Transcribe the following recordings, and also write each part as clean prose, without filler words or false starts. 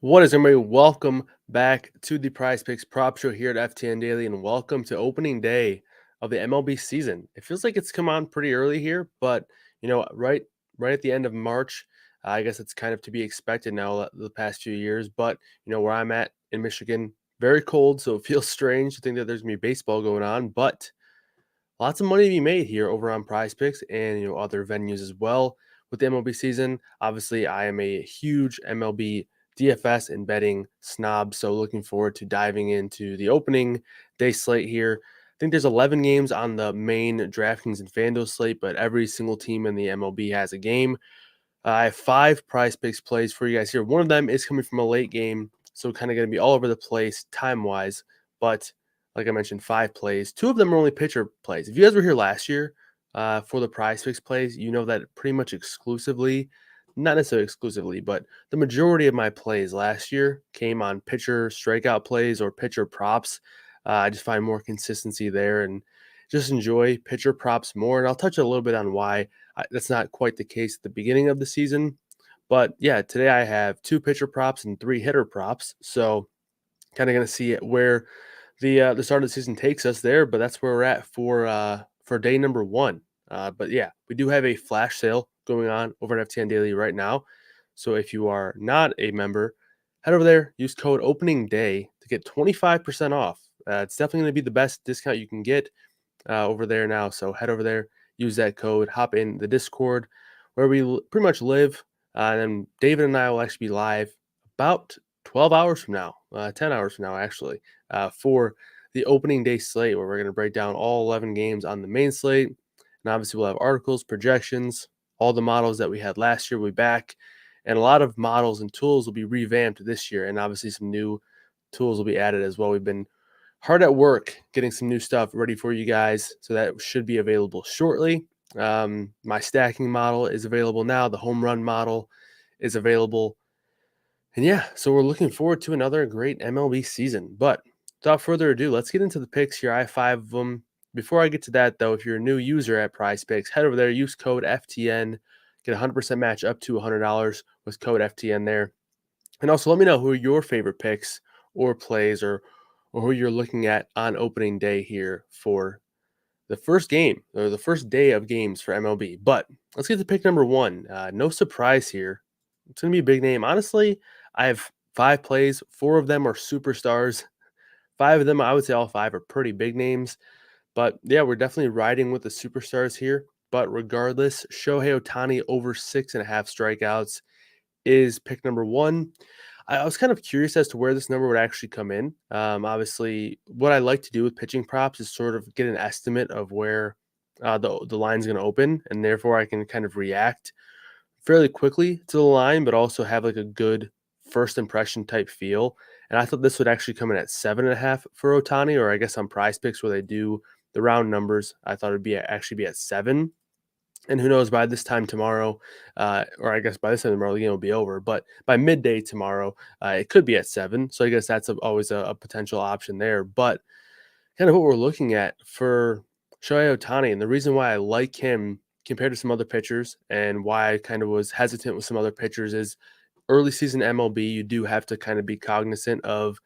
What is everybody? Welcome back to the PrizePicks Prop Show here at FTN Daily, and welcome to opening day of the MLB season. It feels like it's come on pretty early here, but right at the end of March, I guess it's kind of to be expected now the past few years. But where I'm at in Michigan, very cold, so it feels strange to think that there's gonna be baseball going on, but lots of money to be made here over on PrizePicks and other venues as well with the MLB season. Obviously, I am a huge MLB DFS and betting snob, so looking forward to diving into the opening day slate here. I think there's 11 games on the main DraftKings and FanDuel slate, but every single team in the MLB has a game. I have 5 PrizePicks plays for you guys here. One of them is coming from a late game, so kind of going to be all over the place time-wise, but like I mentioned, 5 plays. 2 of them are only pitcher plays. If you guys were here last year for the PrizePicks plays, you know that pretty much exclusively, not necessarily exclusively, but the majority of my plays last year came on pitcher strikeout plays or pitcher props. I just find more consistency there and just enjoy pitcher props more. And I'll touch a little bit on why that's not quite the case at the beginning of the season. But yeah, today I have 2 pitcher props and 3 hitter props. So kind of going to see where the start of the season takes us there, but that's where we're at for day number 1. But yeah, we do have a flash sale going on over at FTN Daily right now. So if you are not a member, head over there, use code opening day to get 25% off. It's definitely going to be the best discount you can get over there now. So head over there, use that code, hop in the Discord where we pretty much live. And then David and I will actually be live about 12 hours from now, 10 hours from now, actually, for the opening day slate where we're going to break down all 11 games on the main slate. And obviously, we'll have articles, projections, all the models that we had last year will be back. And a lot of models and tools will be revamped this year. And obviously, some new tools will be added as well. We've been hard at work getting some new stuff ready for you guys. So that should be available shortly. My stacking model is available now. The home run model is available. And yeah, so we're looking forward to another great MLB season. But without further ado, let's get into the picks here. I have 5 of them. Before I get to that, though, if you're a new user at PrizePicks, head over there, use code FTN, get a 100% match up to $100 with code FTN there. And also let me know who are your favorite picks or plays or who you're looking at on opening day here for the first game or the first day of games for MLB. But let's get to pick number 1. No surprise here. It's going to be a big name. Honestly, I have 5 plays. 4 of them are superstars. 5 of them, I would say all 5 are pretty big names. But yeah, we're definitely riding with the superstars here. But regardless, Shohei Ohtani over 6.5 strikeouts is pick number 1. I was kind of curious as to where this number would actually come in. Obviously, what I like to do with pitching props is sort of get an estimate of where the line's going to open, and therefore I can kind of react fairly quickly to the line, but also have like a good first impression type feel. And I thought this would actually come in at 7.5 for Ohtani, or I guess on PrizePicks where they do the round numbers, I thought it'd be actually be at 7. And who knows, by this time tomorrow, or I guess by this time tomorrow, the game will be over. But by midday tomorrow, it could be at 7. So I guess that's always a potential option there. But kind of what we're looking at for Shohei Ohtani, and the reason why I like him compared to some other pitchers and why I kind of was hesitant with some other pitchers is early season MLB, you do have to kind of be cognizant of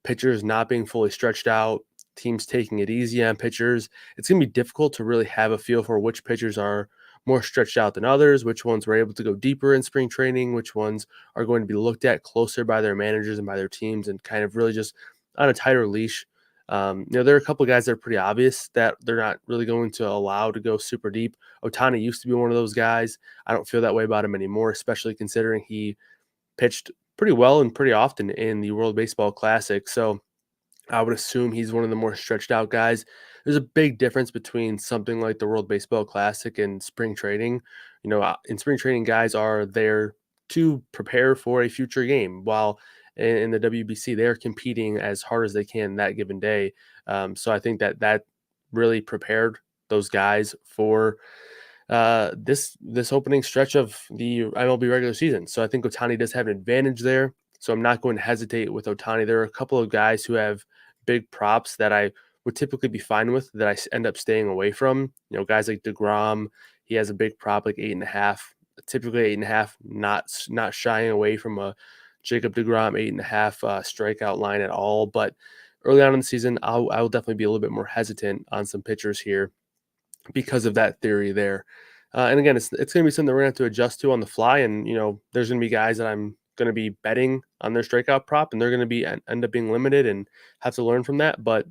pitchers not being fully stretched out, teams taking it easy on pitchers. It's going to be difficult to really have a feel for which pitchers are more stretched out than others, which ones were able to go deeper in spring training, which ones are going to be looked at closer by their managers and by their teams and kind of really just on a tighter leash. There are a couple of guys that are pretty obvious that they're not really going to allow to go super deep. Ohtani used to be one of those guys. I don't feel that way about him anymore, especially considering he pitched pretty well and pretty often in the World Baseball Classic. So I would assume he's one of the more stretched out guys. There's a big difference between something like the World Baseball Classic and spring training. In spring training, guys are there to prepare for a future game, while in the WBC, they're competing as hard as they can that given day. So I think that really prepared those guys for this opening stretch of the MLB regular season. So I think Ohtani does have an advantage there. So I'm not going to hesitate with Ohtani. There are a couple of guys who have big props that I would typically be fine with that I end up staying away from. Guys like DeGrom, he has a big prop like 8.5, typically 8.5, not shying away from a Jacob DeGrom 8.5 strikeout line at all. But early on in the season, I will definitely be a little bit more hesitant on some pitchers here because of that theory there. And again, it's going to be something that we're going to have to adjust to on the fly. And there's going to be guys that I'm going to be betting on their strikeout prop, and they're going to be end up being limited and have to learn from that. But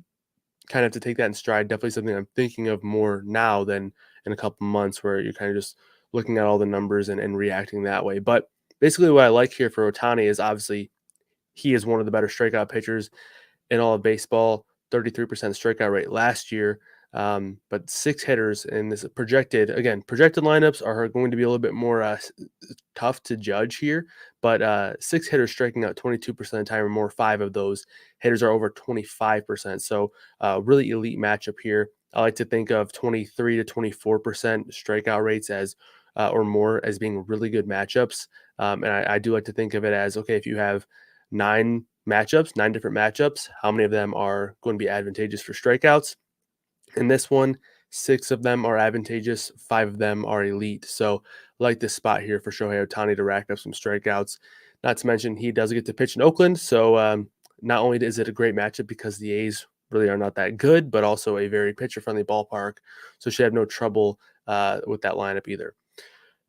kind of have to take that in stride. Definitely something I'm thinking of more now than in a couple months, where you're kind of just looking at all the numbers and reacting that way. But basically, what I like here for Ohtani is obviously he is one of the better strikeout pitchers in all of baseball, 33% strikeout rate last year. But six hitters in this projected lineups are going to be a little bit more tough to judge here. But six hitters striking out 22% of the time or more, five of those hitters are over 25%. So really elite matchup here. I like to think of 23 to 24% strikeout rates as or more as being really good matchups. And I do like to think of it as, okay, if you have nine different matchups, how many of them are going to be advantageous for strikeouts? In this one, six of them are advantageous, five of them are elite. So I like this spot here for Shohei Ohtani to rack up some strikeouts. Not to mention, he does get to pitch in Oakland. So not only is it a great matchup because the A's really are not that good, but also a very pitcher-friendly ballpark. So should have no trouble with that lineup either.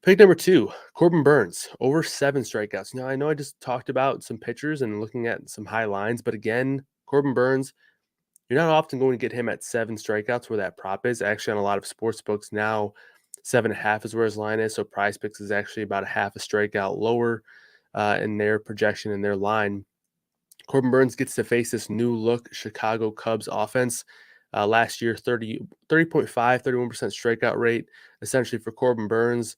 Pick number 2, Corbin Burnes, over 7 strikeouts. Now, I know I just talked about some pitchers and looking at some high lines, but again, Corbin Burnes, you're not often going to get him at 7 strikeouts where that prop is. Actually, on a lot of sports books now, 7.5 is where his line is. So PrizePicks is actually about a half a strikeout lower in their projection and their line. Corbin Burnes gets to face this new look Chicago Cubs offense. Last year, 30.5, 31% strikeout rate, essentially for Corbin Burnes.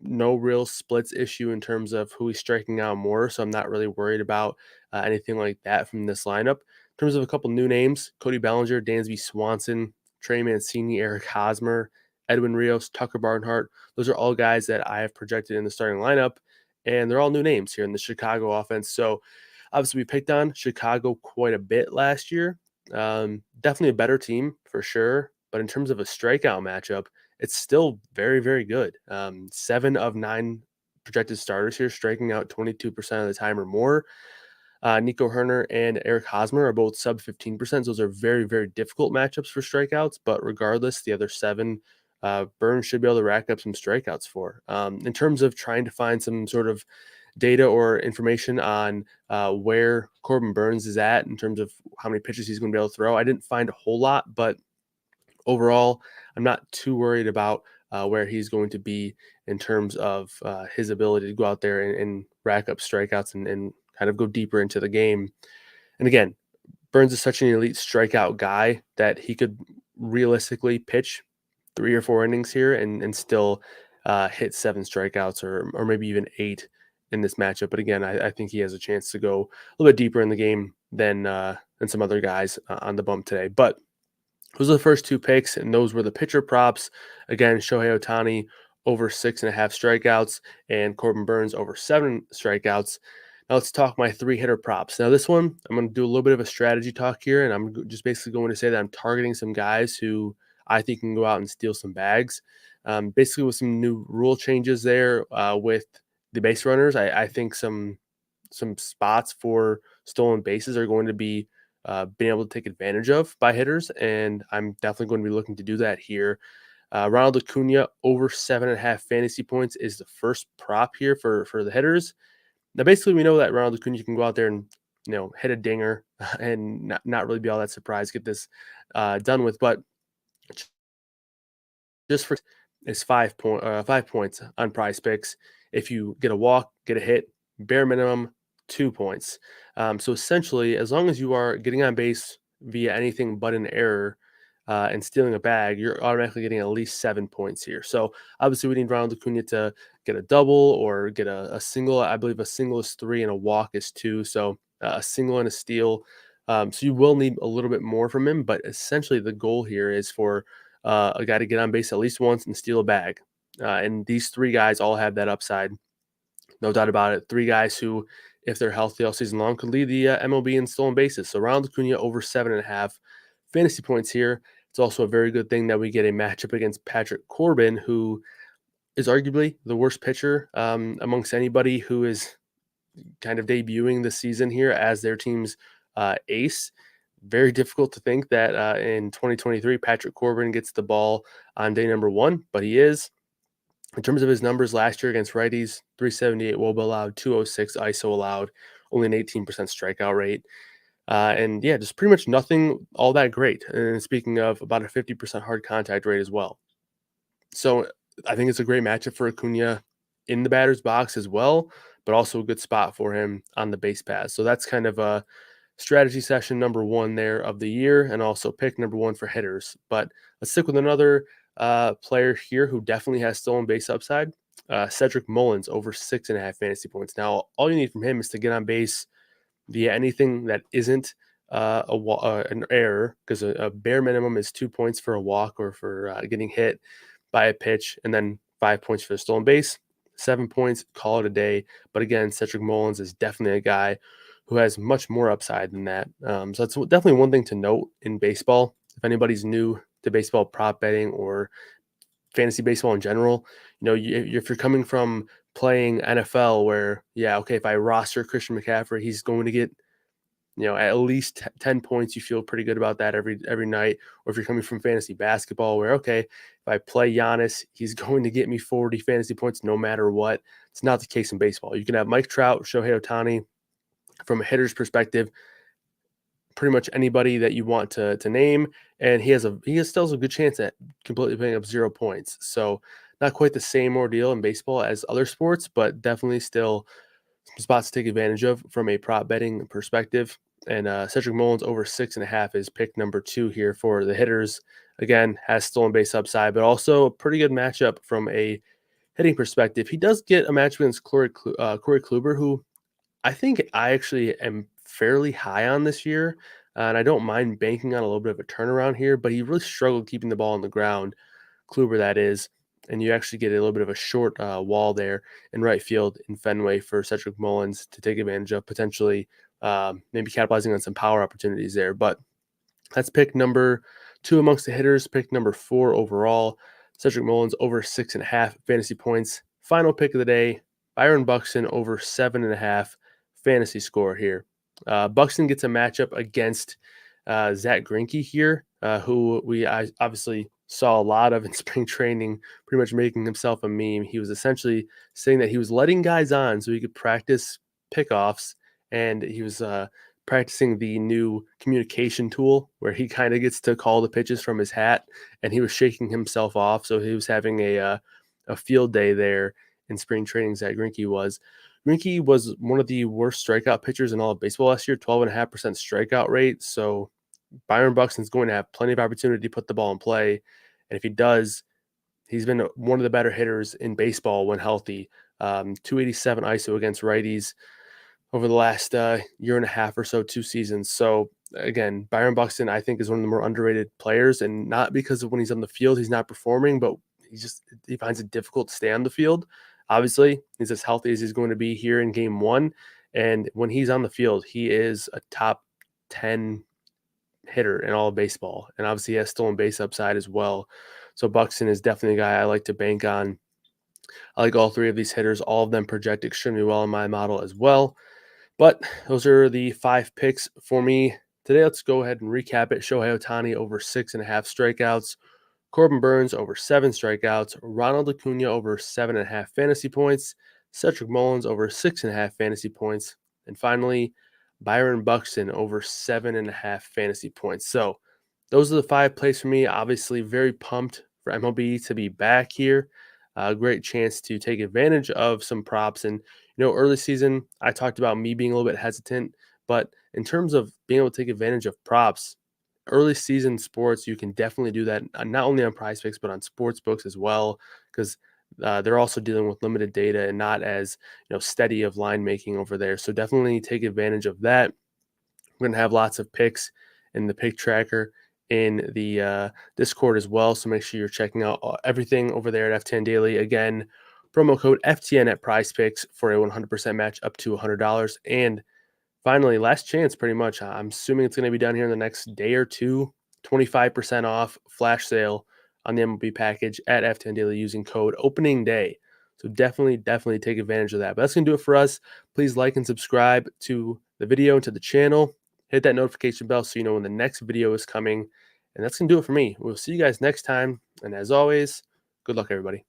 No real splits issue in terms of who he's striking out more, so I'm not really worried about anything like that from this lineup. In terms of a couple new names, Cody Bellinger, Dansby Swanson, Trey Mancini, Eric Hosmer, Edwin Rios, Tucker Barnhart. Those are all guys that I have projected in the starting lineup, and they're all new names here in the Chicago offense. So obviously, we picked on Chicago quite a bit last year. Definitely a better team for sure. But in terms of a strikeout matchup, it's still very, very good. 7 of 9 projected starters here striking out 22% of the time or more. Nico Herner and Eric Hosmer are both sub 15%. Those are very, very difficult matchups for strikeouts. But regardless, the other 7, Burnes should be able to rack up some strikeouts for. In terms of trying to find some sort of data or information on where Corbin Burnes is at in terms of how many pitches he's going to be able to throw, I didn't find a whole lot, but overall, I'm not too worried about where he's going to be in terms of his ability to go out there and rack up strikeouts and kind of go deeper into the game. And again, Burnes is such an elite strikeout guy that he could realistically pitch 3 or 4 innings here and still hit 7 strikeouts or maybe even 8 in this matchup. But again, I think he has a chance to go a little bit deeper in the game than some other guys on the bump today. But those are the first 2 picks, and those were the pitcher props. Again, Shohei Ohtani over 6.5 strikeouts and Corbin Burnes over 7 strikeouts. Now let's talk my 3 hitter props. Now this one, I'm going to do a little bit of a strategy talk here, and I'm just basically going to say that I'm targeting some guys who I think can go out and steal some bags. Basically with some new rule changes there with the base runners, I think some spots for stolen bases are going to be being able to take advantage of by hitters, and I'm definitely going to be looking to do that here. Ronald Acuna over 7.5 fantasy points is the first prop here for the hitters. Now, basically, we know that Ronald Acuna can go out there and hit a dinger and not really be all that surprised, get this done with, but just for is 5 points on PrizePicks. If you get a walk, get a hit, bare minimum 2 points. So essentially, as long as you are getting on base via anything but an error and stealing a bag, you're automatically getting at least 7 points here. So obviously, we need Ronald Acuna to get a double or get a single. I believe a single is 3 and a walk is 2. So a single and a steal. So you will need a little bit more from him, but essentially the goal here is for a guy to get on base at least once and steal a bag. And these 3 guys all have that upside. No doubt about it. 3 guys who, if they're healthy all season long, could lead the MLB in stolen bases. So Ronald Acuna over 7.5 fantasy points here. It's also a very good thing that we get a matchup against Patrick Corbin, who is arguably the worst pitcher amongst anybody who is kind of debuting the season here as their team's ace. Very difficult to think that in 2023, Patrick Corbin gets the ball on day number one, but he is. In terms of his numbers last year against righties, 378 WOBA allowed, 206 ISO allowed, only an 18% strikeout rate. And yeah, just pretty much nothing all that great. And speaking of, about a 50% hard contact rate as well. So I think it's a great matchup for Acuna in the batter's box as well, but also a good spot for him on the base paths. So that's kind of a strategy session number one there of the year, and also pick number one for hitters. But let's stick with another player here who definitely has stolen base upside. Cedric Mullins over 6.5 fantasy points. Now, all you need from him is to get on base via anything that isn't an error, because a bare minimum is 2 points for a walk or for getting hit by a pitch, and then 5 points for the stolen base. 7 points, call it a day. But again, Cedric Mullins is definitely a guy who has much more upside than that. So that's definitely one thing to note in baseball. If anybody's new to baseball prop betting or fantasy baseball in general, if you're coming from playing NFL where, yeah, okay, if I roster Christian McCaffrey, he's going to get at least 10 points. You feel pretty good about that every night. Or if you're coming from fantasy basketball where, okay, if I play Giannis, he's going to get me 40 fantasy points no matter what. It's not the case in baseball. You can have Mike Trout, Shohei Ohtani. From a hitter's perspective, pretty much anybody that you want to name, and he still has a good chance at completely putting up 0 points. So not quite the same ordeal in baseball as other sports, but definitely still some spots to take advantage of from a prop betting perspective. And Cedric Mullins over 6.5 is pick number 2 here for the hitters. Again, has stolen base upside, but also a pretty good matchup from a hitting perspective. He does get a match against Corey Kluber, who I think I actually am fairly high on this year, and I don't mind banking on a little bit of a turnaround here, but he really struggled keeping the ball on the ground, Kluber that is, and you actually get a little bit of a short wall there in right field in Fenway for Cedric Mullins to take advantage of, potentially maybe capitalizing on some power opportunities there. But that's pick number 2 amongst the hitters, pick number 4 overall. Cedric Mullins over 6.5 fantasy points. Final pick of the day, Byron Buxton over 7.5 fantasy score here. Buxton gets a matchup against Zach Greinke here, who I obviously saw a lot of in spring training, pretty much making himself a meme. He was essentially saying that he was letting guys on so he could practice pickoffs, and he was practicing the new communication tool where he kind of gets to call the pitches from his hat, and he was shaking himself off. So he was having a field day there in spring training. Zach Greinke was. Greinke was one of the worst strikeout pitchers in all of baseball last year, 12.5% strikeout rate. So Byron Buxton's going to have plenty of opportunity to put the ball in play. And if he does, he's been one of the better hitters in baseball when healthy. 287 ISO against righties over the last year and a half or so, 2 seasons. So again, Byron Buxton, I think, is one of the more underrated players, and not because of when he's on the field, he's not performing, but he finds it difficult to stay on the field. Obviously, he's as healthy as he's going to be here in game 1. And when he's on the field, he is a top 10 hitter in all of baseball. And obviously he has stolen base upside as well. So Buxton is definitely a guy I like to bank on. I like all 3 of these hitters. All of them project extremely well in my model as well. But those are the 5 picks for me today. Let's go ahead and recap it. Shohei Ohtani over 6.5 strikeouts. Corbin Burnes over 7 strikeouts. Ronald Acuna over 7.5 fantasy points. Cedric Mullins over 6.5 fantasy points. And finally, Byron Buxton over 7.5 fantasy points. So those are the 5 plays for me. Obviously, very pumped for MLB to be back here. A great chance to take advantage of some props. And, early season, I talked about me being a little bit hesitant. But in terms of being able to take advantage of props, early season sports, you can definitely do that, not only on PrizePicks, but on sports books as well, because they're also dealing with limited data and not as steady of line making over there. So definitely take advantage of that. We're going to have lots of picks in the pick tracker in the Discord as well. So make sure you're checking out everything over there at FTN Daily. Again, promo code FTN at PrizePicks for a 100% match up to $100. And finally, last chance pretty much. I'm assuming it's going to be done here in the next day or two. 25% off flash sale on the MLB package at FTN Daily using code opening day. So definitely take advantage of that. But that's going to do it for us. Please like and subscribe to the video and to the channel. Hit that notification bell so you know when the next video is coming. And that's going to do it for me. We'll see you guys next time. And as always, good luck, everybody.